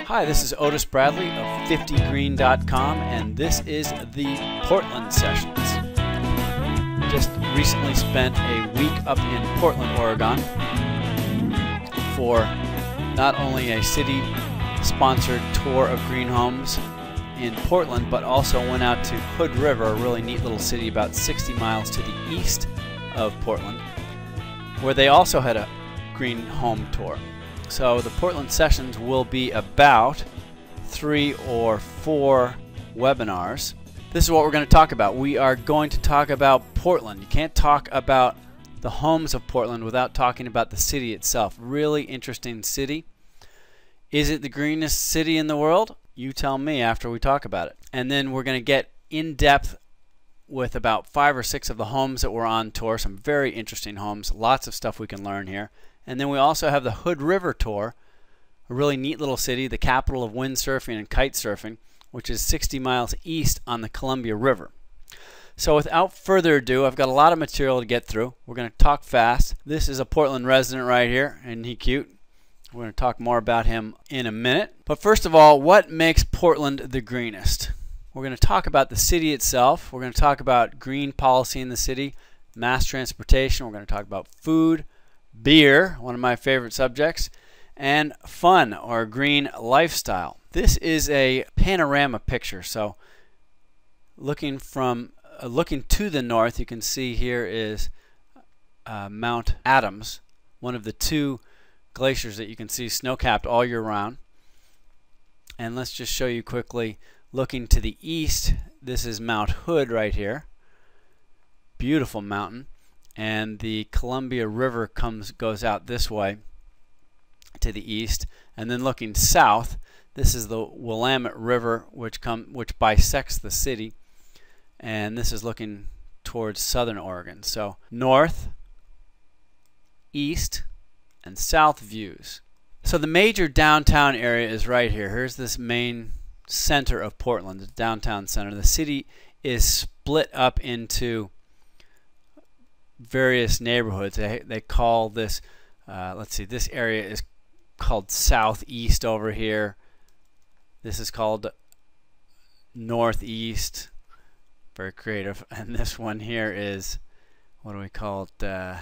Hi, this is Otis Bradley of 50green.com, and this is the Portland Sessions. Just recently spent a week up in Portland, Oregon for not only a city-sponsored tour of green homes in Portland, but also went out to Hood River, a really neat little city about 60 miles to the east of Portland, where they also had a green home tour. So the Portland Sessions will be about 3 or 4 webinars. This is what we're going to talk about. We are going to talk about Portland. You can't talk about the homes of Portland without talking about the city itself. Really interesting city. Is it the greenest city in the world? You tell me after we talk about it. And then we're going to get in depth with about 5 or 6 of the homes that were on tour. Some very interesting homes. Lots of stuff we can learn here. And then we also have the Hood River tour, a really neat little city, the capital of windsurfing and kite surfing, which is 60 miles east on the Columbia River. So without further ado, I've got a lot of material to get through. We're going to talk fast. This is a Portland resident right here, and he's cute. We're going to talk more about him in a minute. But first of all, what makes Portland the greenest? We're going to talk about the city itself. We're going to talk about green policy in the city, mass transportation. We're going to talk about food, beer, one of my favorite subjects, and fun or green lifestyle. This is a panorama picture. So looking to the north, you can see here is Mount Adams, one of the 2 glaciers that you can see snow-capped all year round. And let's just show you quickly, looking to the east, this is Mount Hood right here. Beautiful mountain. And the Columbia River goes out this way to the east. And then looking south, this is the Willamette River, which bisects the city. And this is looking towards southern Oregon. So north, east, and south views. So the major downtown area is right here. Here's this main center of Portland, the downtown center. The city is split up into various neighborhoods. They call this, let's see, this area is called Southeast over here. This is called Northeast. Very creative. And this one here is, what do we call it?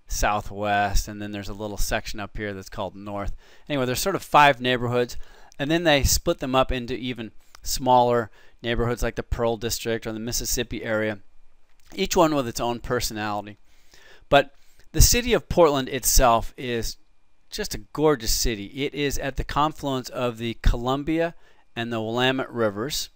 Southwest. And then there's a little section up here that's called North. Anyway, there's sort of 5 neighborhoods. And then they split them up into even smaller neighborhoods like the Pearl District or the Mississippi area, each one with its own personality. But the city of Portland itself is just a gorgeous city. It is at the confluence of the Columbia and the Willamette rivers.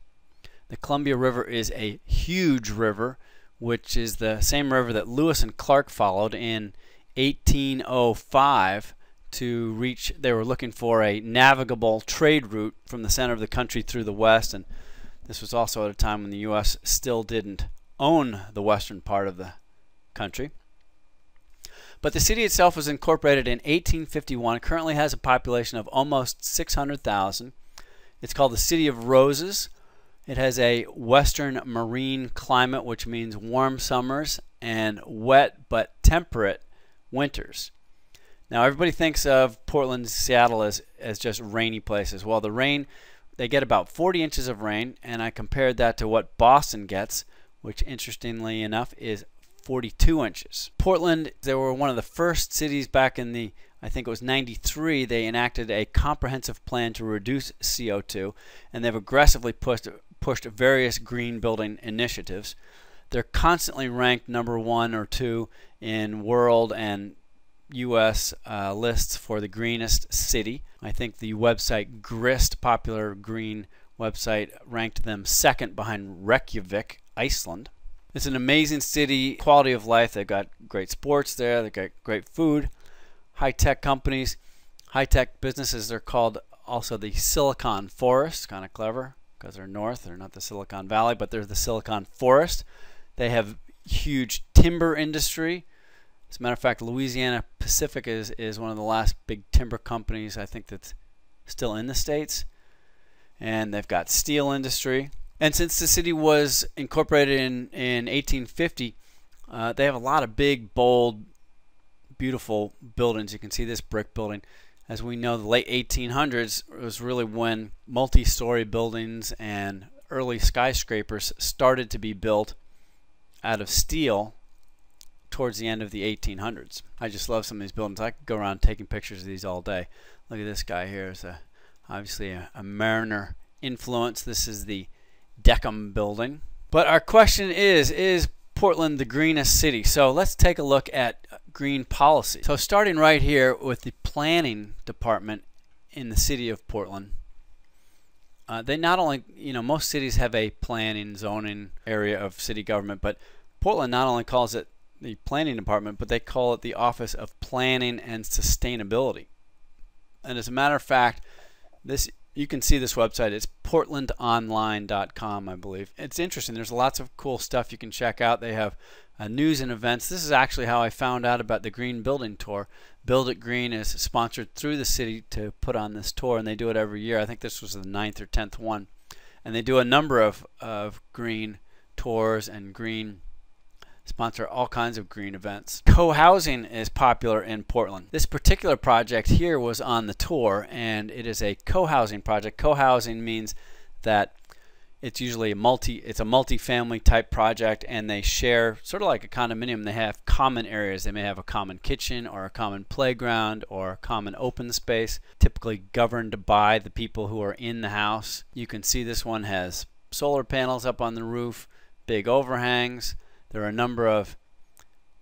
The Columbia River is a huge river, which is the same river that Lewis and Clark followed in 1805 to reach. They were looking for a navigable trade route from the center of the country through the west, and this was also at a time when the U.S. still didn't own the western part of the country. But the city itself was incorporated in 1851. It currently has a population of almost 600,000. It's called the City of Roses. It has a western marine climate, which means warm summers and wet but temperate winters. Now everybody thinks of Portland and Seattle as just rainy places. Well, the rain, they get about 40 inches of rain, and I compared that to what Boston gets, which interestingly enough is 42 inches. Portland, they were one of the first cities back in the, I think it was 93, they enacted a comprehensive plan to reduce CO2, and they've aggressively pushed various green building initiatives. They're constantly ranked number 1 or 2 in world and U.S. lists for the greenest city. I think the website Grist, popular green website, ranked them 2nd behind Reykjavik, Iceland. It's an amazing city, quality of life. They've got great sports there. They've got great food, high-tech companies, high-tech businesses. They're called also the Silicon Forest. Kind of clever because they're north. They're not the Silicon Valley, but they're the Silicon Forest. They have huge timber industry. As a matter of fact, Louisiana Pacific is one of the last big timber companies, I think, that's still in the States. And they've got steel industry. And since the city was incorporated in 1850, they have a lot of big, bold, beautiful buildings. You can see this brick building. as we know, the late 1800s was really when multi-story buildings and early skyscrapers started to be built out of steel towards the end of the 1800s. I just love some of these buildings. I could go around taking pictures of these all day. Look at this guy here. It's obviously a Mariner influence. This is the Deckham building. But our question is Portland the greenest city? So let's take a look at green policy. So starting right here with the planning department in the city of Portland, they not only, most cities have a planning zoning area of city government, but Portland not only calls it the planning department, but they call it the Office of Planning and Sustainability. And as a matter of fact, you can see this website. It's portlandonline.com, I believe. It's interesting. There's lots of cool stuff you can check out. They have news and events. This is actually how I found out about the Green Building Tour. Build It Green is sponsored through the city to put on this tour, and they do it every year. I think this was the 9th or 10th one. And they do a number of green tours and sponsor all kinds of green events. Co-housing is popular in Portland. This particular project here was on the tour, and it is a co-housing project. Co-housing means that it's usually a multi-family type project, and they share, sort of like a condominium. They have common areas. They may have a common kitchen or a common playground or a common open space, typically governed by the people who are in the house. You can see this one has solar panels up on the roof, big overhangs. There are a number of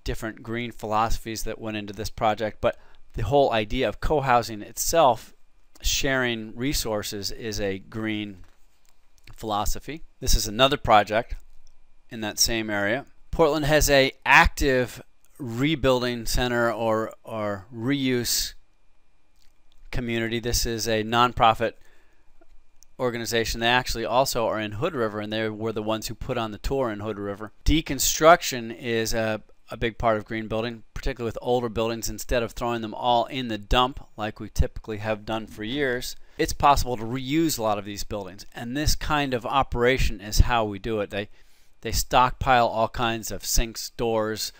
different green philosophies that went into this project, but the whole idea of co-housing itself, sharing resources, is a green philosophy. This is another project in that same area. Portland has an active rebuilding center or reuse community. This is a nonprofit organization. They actually also are in Hood River, and they were the ones who put on the tour in Hood River. Deconstruction is a big part of green building, particularly with older buildings. Instead of throwing them all in the dump like we typically have done for years, it's possible to reuse a lot of these buildings, and this kind of operation is how we do it. They stockpile all kinds of sinks, doors,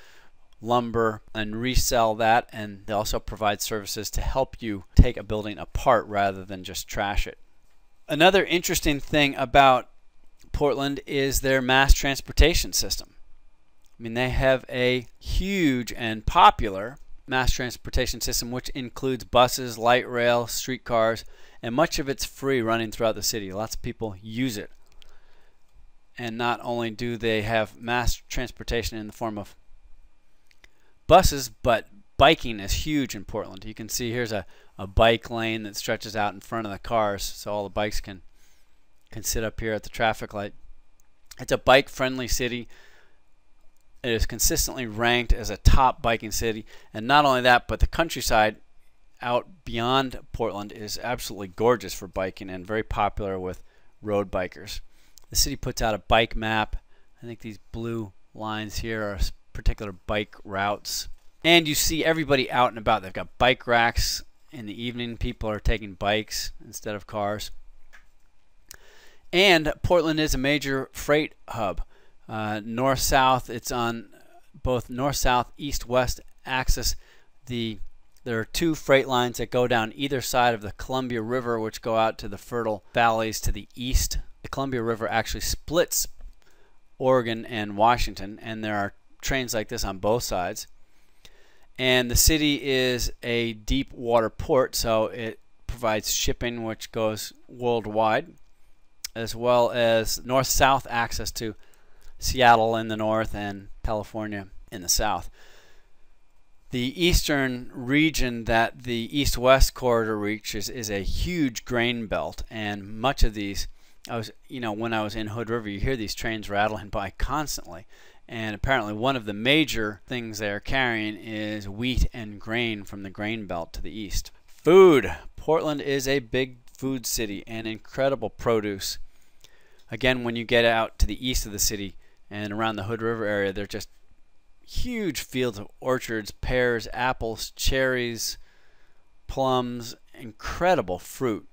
lumber, and resell that, and they also provide services to help you take a building apart rather than just trash it. Another interesting thing about Portland is their mass transportation system. I mean, they have a huge and popular mass transportation system, which includes buses, light rail, streetcars, and much of it's free, running throughout the city. Lots of people use it. And not only do they have mass transportation in the form of buses, but biking is huge in Portland. You can see here's a bike lane that stretches out in front of the cars, so all the bikes can sit up here at the traffic light. It's a bike-friendly city. It is consistently ranked as a top biking city, and not only that, but the countryside out beyond Portland is absolutely gorgeous for biking and very popular with road bikers. The city puts out a bike map. I think these blue lines here are particular bike routes. And you see everybody out and about. They've got bike racks. In the evening, people are taking bikes instead of cars. And Portland is a major freight hub. North-south, it's on both north-south, east-west axis. There are two freight lines that go down either side of the Columbia River, which go out to the fertile valleys to the east. The Columbia River actually splits Oregon and Washington, and there are trains like this on both sides. And the city is a deep water port, so it provides shipping which goes worldwide, as well as north-south access to Seattle in the north and California in the south. The eastern region that the east-west corridor reaches is a huge grain belt, and much of these, when I was in Hood River, you hear these trains rattling by constantly. And apparently one of the major things they're carrying is wheat and grain from the grain belt to the east. Food. Portland is a big food city and incredible produce. Again, when you get out to the east of the city and around the Hood River area, they're just huge fields of orchards, pears, apples, cherries, plums, incredible fruit,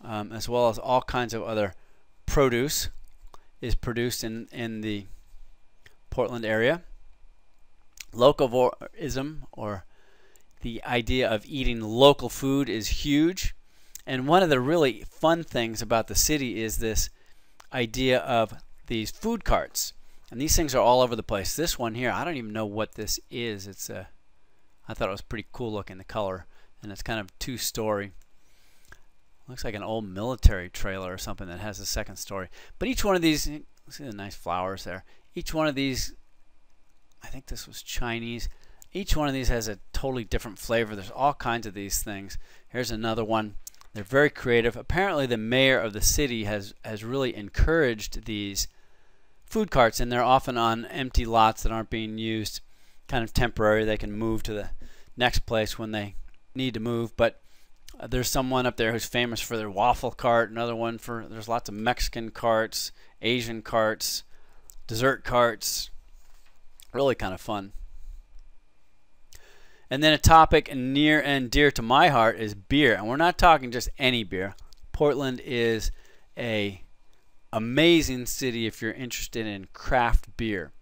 as well as all kinds of other produce is produced in the Portland area. Localism, or The idea of eating local food is huge. And one of the really fun things about the city is this idea of these food carts. And these things are all over the place. This one here, I don't even know what this is. I thought it was pretty cool looking, the color. And it's kind of two-story. Looks like an old military trailer or something that has a second story. But each one of these, see the nice flowers there. Each one of these, I think this was Chinese. Each one of these has a totally different flavor. There's all kinds of these things. Here's another one. They're very creative. Apparently the mayor of the city has really encouraged these food carts, and they're often on empty lots that aren't being used, kind of temporary. They can move to the next place when they need to move. But there's someone up there who's famous for their waffle cart, another one for, there's lots of Mexican carts, Asian carts, dessert carts. Really kind of fun. And then a topic near and dear to my heart is beer. And we're not talking just any beer. Portland is an amazing city if you're interested in craft beer.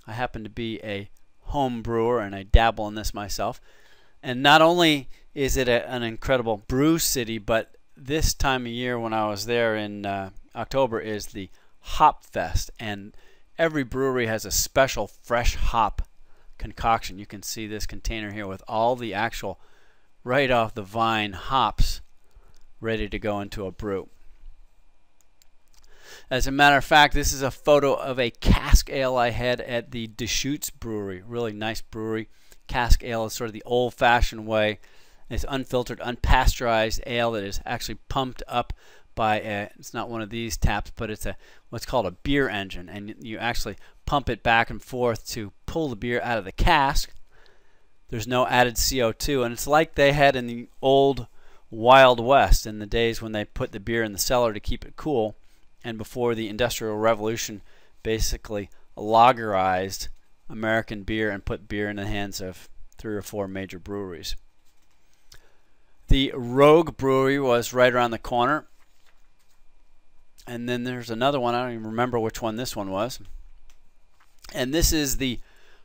I happen to be a home brewer, and I dabble in this myself. And not only is it an incredible brew city, but this time of year when I was there in October is the Hop Fest. And every brewery has a special fresh hop concoction. You can see this container here with all the actual right off the vine hops ready to go into a brew. As a matter of fact, this is a photo of a cask ale I had at the Deschutes brewery. Really nice brewery. Cask ale is sort of the old-fashioned way. It's unfiltered, unpasteurized ale that is actually pumped up by it's not one of these taps, but it's what's called a beer engine, and you actually pump it back and forth to pull the beer out of the cask. There's no added CO2, and it's like they had in the old Wild West, in the days when they put the beer in the cellar to keep it cool, and before the Industrial Revolution basically lagerized American beer and put beer in the hands of 3 or 4 major breweries. The Rogue Brewery was right around the corner. And then there's another one. I don't even remember which one this one was. And this is the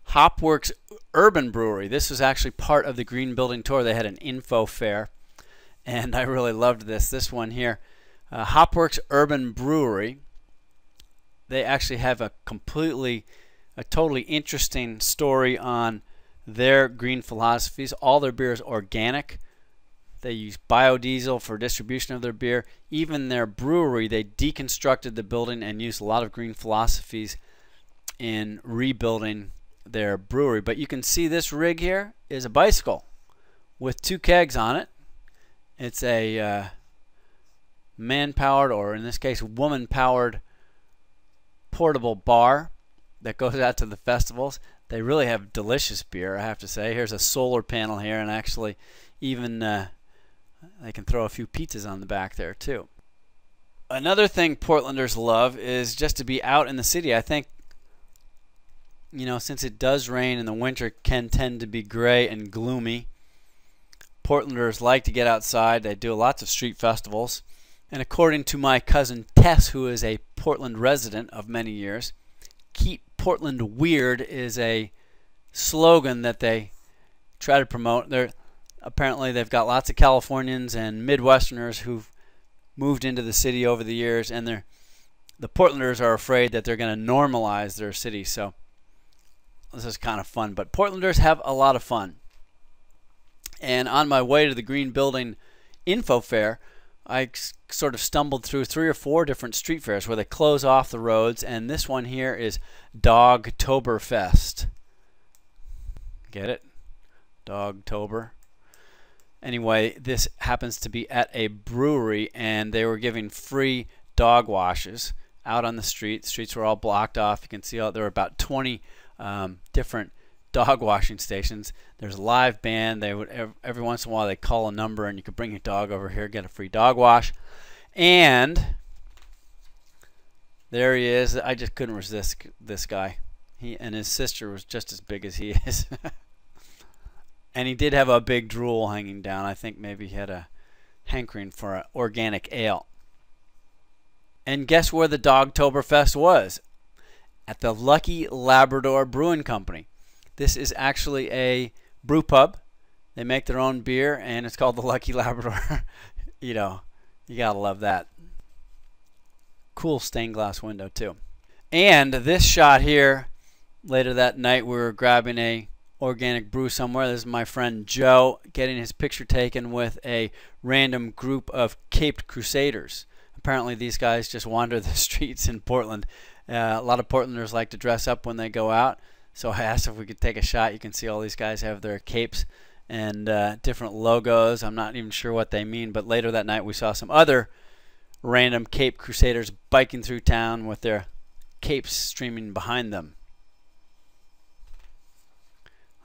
Hopworks Urban Brewery. This was actually part of the Green Building Tour. They had an info fair, and I really loved this. This one here, Hopworks Urban Brewery. They actually have a totally interesting story on their green philosophies. All their beer is organic. They use biodiesel for distribution of their beer. Even their brewery, they deconstructed the building and used a lot of green philosophies in rebuilding their brewery. But you can see this rig here is a bicycle with 2 kegs on it. It's a man-powered, or in this case woman-powered, portable bar that goes out to the festivals. They really have delicious beer, I have to say. Here's a solar panel here, and actually even they can throw a few pizzas on the back there too. Another thing Portlanders love is just to be out in the city. I think, you know, since it does rain and the winter can tend to be gray and gloomy, Portlanders like to get outside. They do lots of street festivals. And according to my cousin Tess, who is a Portland resident of many years, Keep Portland Weird is a slogan that they try to promote. Apparently they've got lots of Californians and Midwesterners who've moved into the city over the years, and the Portlanders are afraid that they're going to normalize their city. So this is kind of fun. But Portlanders have a lot of fun. And on my way to the Green Building Info Fair, I sort of stumbled through 3 or 4 different street fairs where they close off the roads, and this one here is Dogtoberfest. Get it? Dogtober. Anyway, this happens to be at a brewery, and they were giving free dog washes out on the street. The streets were all blocked off. You can see there were about 20 different dog washing stations. There's a live band. They would every once in a while they call a number, and you could bring your dog over here, get a free dog wash. And there he is. I just couldn't resist this guy. He and his sister was just as big as he is. And he did have a big drool hanging down. I think maybe he had a hankering for an organic ale. And guess where the Dogtoberfest was? At the Lucky Labrador Brewing Company. This is actually a brew pub They make their own beer, and it's called the Lucky Labrador. You know, you gotta love that. Cool stained glass window too. And this shot here, later that night we were grabbing a organic brew somewhere. This is my friend Joe getting his picture taken with a random group of Caped Crusaders. Apparently these guys just wander the streets in Portland. A lot of Portlanders like to dress up when they go out, so I asked if we could take a shot. You can see all these guys have their capes and different logos. I'm not even sure what they mean, but later that night we saw some other random Caped Crusaders biking through town with their capes streaming behind them.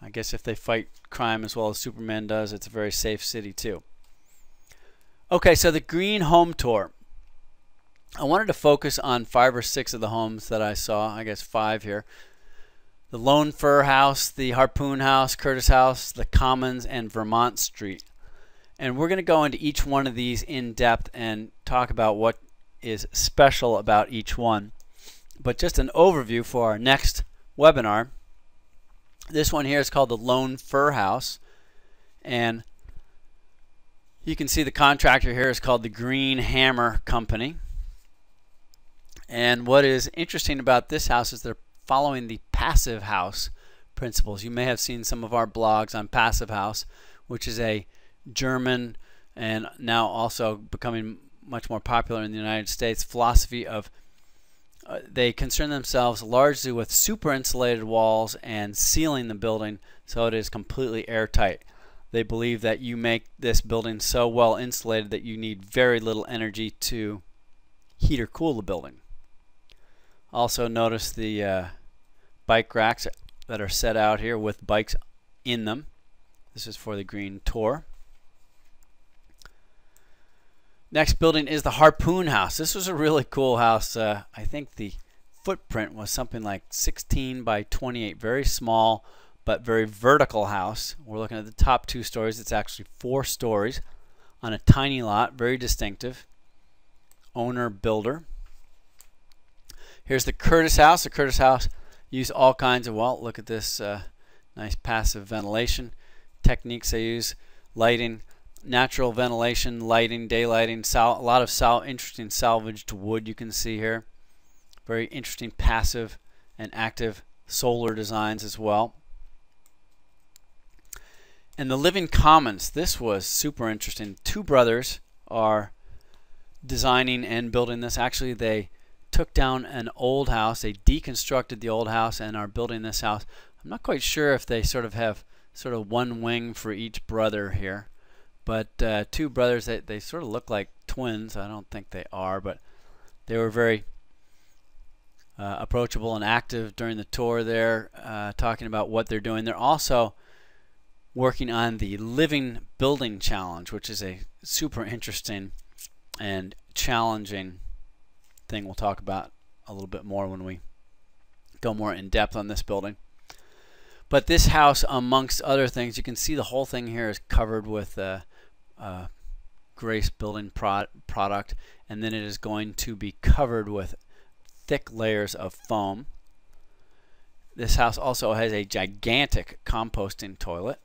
I guess if they fight crime as well as Superman does, it's a very safe city too. Okay, so the Green Home Tour. I wanted to focus on 5 or 6 of the homes that I saw. I guess 5 here. The Lone Fir House, the Harpoon House, Curtis House, the Commons, and Vermont Street. And we're going to go into each one of these in depth and talk about what is special about each one. But just an overview for our next webinar. This one here is called the Lone Fir House, and you can see the contractor here is called the Green Hammer Company. And what is interesting about this house is they're following the passive house principles. You may have seen some of our blogs on Passive House, which is a German and now also becoming much more popular in the United States philosophy of they concern themselves largely with super insulated walls and sealing the building so it is completely airtight. They believe that you make this building so well insulated that you need very little energy to heat or cool the building. Also notice the bike racks that are set out here with bikes in them. This is for the Green Tour. Next building is the Harpoon House. This was a really cool house. I think the footprint was something like 16 by 28. Very small but very vertical house. We're looking at the top 2 stories. It's actually 4 stories on a tiny lot. Very distinctive. Owner builder. Here's the Curtis House. The Curtis House used all kinds of, well, look at this nice passive ventilation techniques they use. Lighting. Natural ventilation, lighting, daylighting, a lot of interesting salvaged wood you can see here. Very interesting passive and active solar designs as well. And the Living Commons, this was super interesting. 2 brothers are designing and building this. Actually, they took down an old house, they deconstructed the old house and are building this house. I'm not quite sure if they sort of have one wing for each brother here. But 2 brothers, they sort of look like twins. I don't think they are, but they were very approachable and active during the tour there, talking about what they're doing. They're also working on the Living Building Challenge, which is a super interesting and challenging thing we'll talk about a little bit more when we go more in depth on this building. But this house, amongst other things, you can see the whole thing here is covered with Grace building product, and then it is going to be covered with thick layers of foam. This house also has a gigantic composting toilet.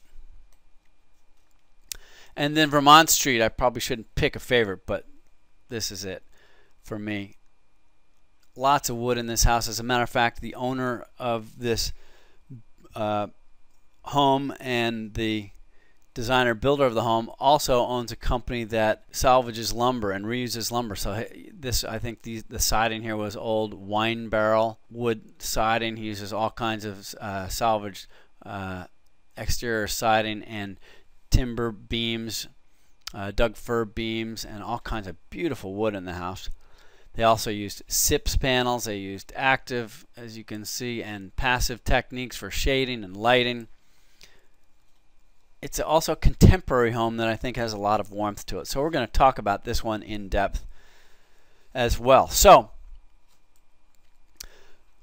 And then Vermont Street, I probably shouldn't pick a favorite, but this is it for me. Lots of wood in this house. As a matter of fact, the owner of this home and the designer builder of the home also owns a company that salvages lumber and reuses lumber. So this, I think the siding here was old wine barrel wood siding. He uses all kinds of salvaged exterior siding and timber beams, Doug fir beams, and all kinds of beautiful wood in the house. They also used SIPS panels. They used active, as you can see, and passive techniques for shading and lighting. It's also a contemporary home that I think has a lot of warmth to it. So we're going to talk about this one in depth as well. So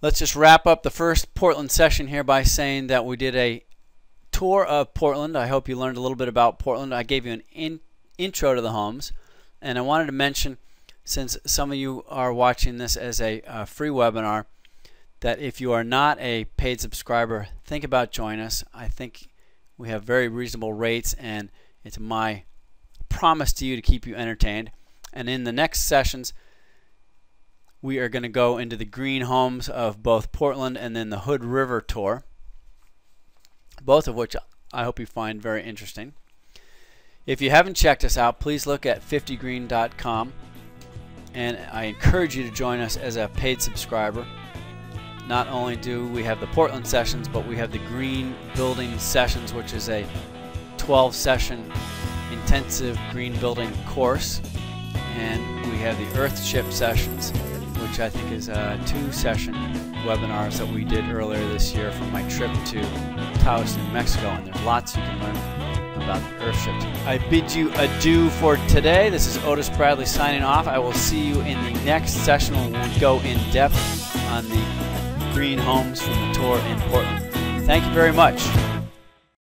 let's just wrap up the first Portland session here by saying that we did a tour of Portland. I hope you learned a little bit about Portland. I gave you an intro to the homes, and I wanted to mention, since some of you are watching this as a free webinar, that if you are not a paid subscriber, think about joining us. I think We have very reasonable rates, and it's my promise to you to keep you entertained. And in the next sessions, we are going to go into the green homes of both Portland and then the Hood River tour, both of which I hope you find very interesting. If you haven't checked us out, please look at 50green.com, and I encourage you to join us as a paid subscriber. Not only do we have the Portland sessions, but we have the green building sessions, which is a 12-session intensive green building course, and we have the Earthship sessions, which I think is 2-session webinars that we did earlier this year from my trip to Taos, New Mexico, and there's lots you can learn about the Earthship. I bid you adieu for today. This is Otis Bradley signing off. I will see you in the next session when we go in depth on the green homes from the tour in Portland. Thank you very much.